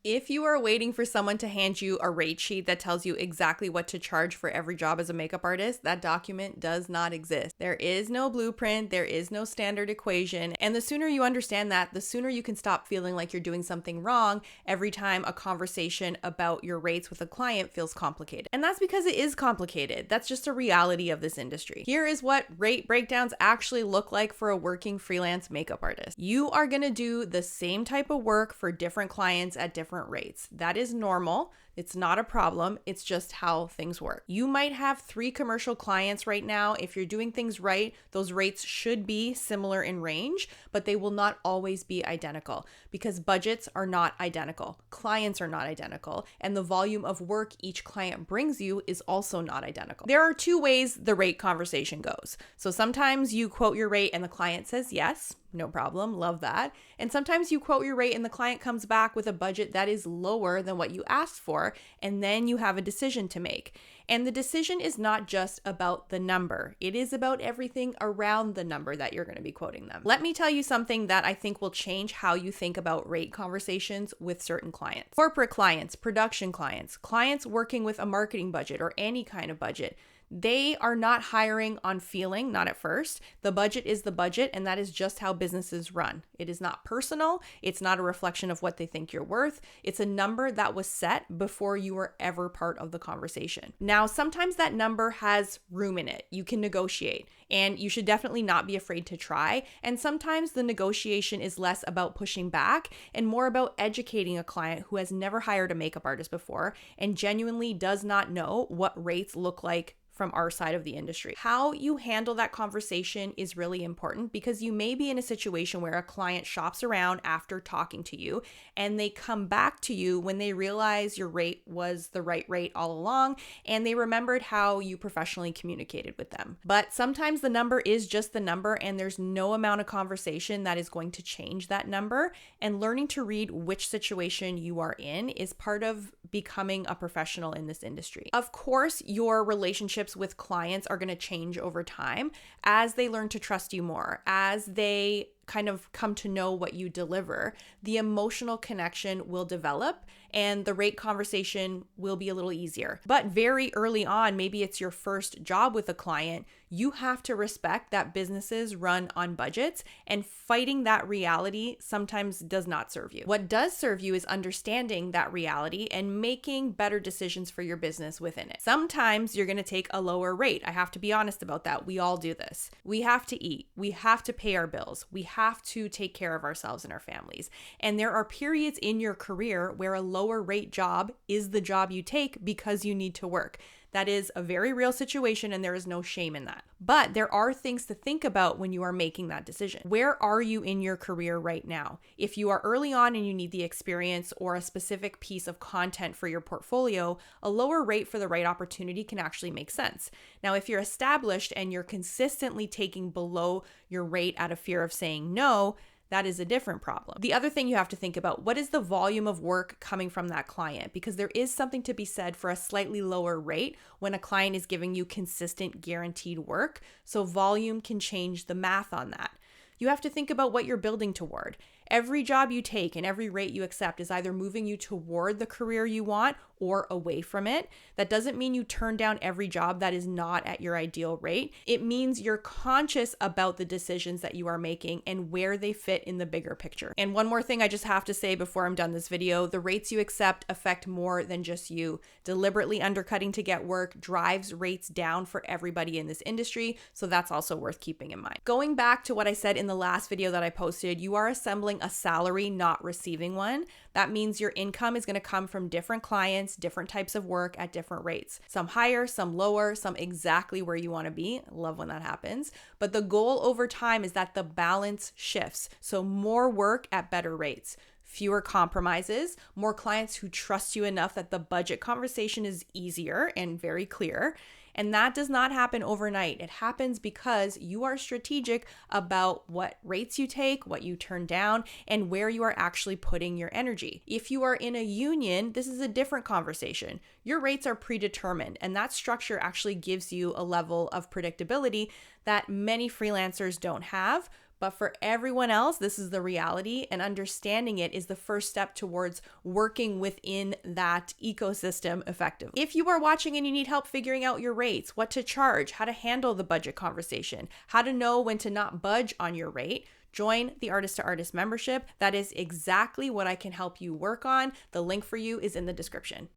If you are waiting for someone to hand you a rate sheet that tells you exactly what to charge for every job as a makeup artist, that document does not exist. There is no blueprint, there is no standard equation, and the sooner you understand that, the sooner you can stop feeling like you're doing something wrong every time a conversation about your rates with a client feels complicated. And that's because it is complicated. That's just a reality of this industry. Here is what rate breakdowns actually look like for a working freelance makeup artist. You are going to do the same type of work for different clients at different rates. That is normal. It's not a problem. It's just how things work. You might have 3 commercial clients right now. If you're doing things right, those rates should be similar in range, but they will not always be identical because budgets are not identical. Clients are not identical, and the volume of work each client brings you is also not identical. There are 2 ways the rate conversation goes. So sometimes you quote your rate and the client says yes. No problem. Love that. And sometimes you quote your rate and the client comes back with a budget that is lower than what you asked for. And then you have a decision to make. And the decision is not just about the number. It is about everything around the number that you're going to be quoting them. Let me tell you something that I think will change how you think about rate conversations with certain clients. Corporate clients, production clients, clients working with a marketing budget or any kind of budget. They are not hiring on feeling, not at first. The budget is the budget, and that is just how businesses run. It is not personal. It's not a reflection of what they think you're worth. It's a number that was set before you were ever part of the conversation. Now, sometimes that number has room in it. You can negotiate, and you should definitely not be afraid to try. And sometimes the negotiation is less about pushing back and more about educating a client who has never hired a makeup artist before and genuinely does not know what rates look like from our side of the industry. How you handle that conversation is really important because you may be in a situation where a client shops around after talking to you and they come back to you when they realize your rate was the right rate all along and they remembered how you professionally communicated with them. But sometimes the number is just the number and there's no amount of conversation that is going to change that number, and learning to read which situation you are in is part of becoming a professional in this industry. Of course, your relationship with clients are going to change over time as they learn to trust you more, as they kind of come to know what you deliver. The emotional connection will develop and the rate conversation will be a little easier. But very early on, maybe it's your first job with a client, you have to respect that businesses run on budgets, and fighting that reality sometimes does not serve you. What does serve you is understanding that reality and making better decisions for your business within it. Sometimes you're going to take a lower rate. I have to be honest about that. We all do this. We have to eat. We have to pay our bills. We have to take care of ourselves and our families. And there are periods in your career where a lower rate job is the job you take because you need to work. That is a very real situation and there is no shame in that. But there are things to think about when you are making that decision. Where are you in your career right now? If you are early on and you need the experience or a specific piece of content for your portfolio, a lower rate for the right opportunity can actually make sense. Now, if you're established and you're consistently taking below your rate out of fear of saying no, that is a different problem. The other thing you have to think about, what is the volume of work coming from that client? Because there is something to be said for a slightly lower rate when a client is giving you consistent guaranteed work. So volume can change the math on that. You have to think about what you're building toward. Every job you take and every rate you accept is either moving you toward the career you want or away from it. That doesn't mean you turn down every job that is not at your ideal rate. It means you're conscious about the decisions that you are making and where they fit in the bigger picture. And one more thing I just have to say before I'm done this video, the rates you accept affect more than just you. Deliberately undercutting to get work drives rates down for everybody in this industry, so that's also worth keeping in mind. Going back to what I said in the last video that I posted, you are assembling a salary, not receiving one. That means your income is going to come from different clients, different types of work at different rates. Some higher, some lower, some exactly where you want to be. Love when that happens. But the goal over time is that the balance shifts. So more work at better rates. Fewer compromises, more clients who trust you enough that the budget conversation is easier and very clear. And that does not happen overnight. It happens because you are strategic about what rates you take, what you turn down, and where you are actually putting your energy. If you are in a union, this is a different conversation. Your rates are predetermined, and that structure actually gives you a level of predictability that many freelancers don't have. But for everyone else, this is the reality, and understanding it is the first step towards working within that ecosystem effectively. If you are watching and you need help figuring out your rates, what to charge, how to handle the budget conversation, how to know when to not budge on your rate, join the Artist to Artist membership. That is exactly what I can help you work on. The link for you is in the description.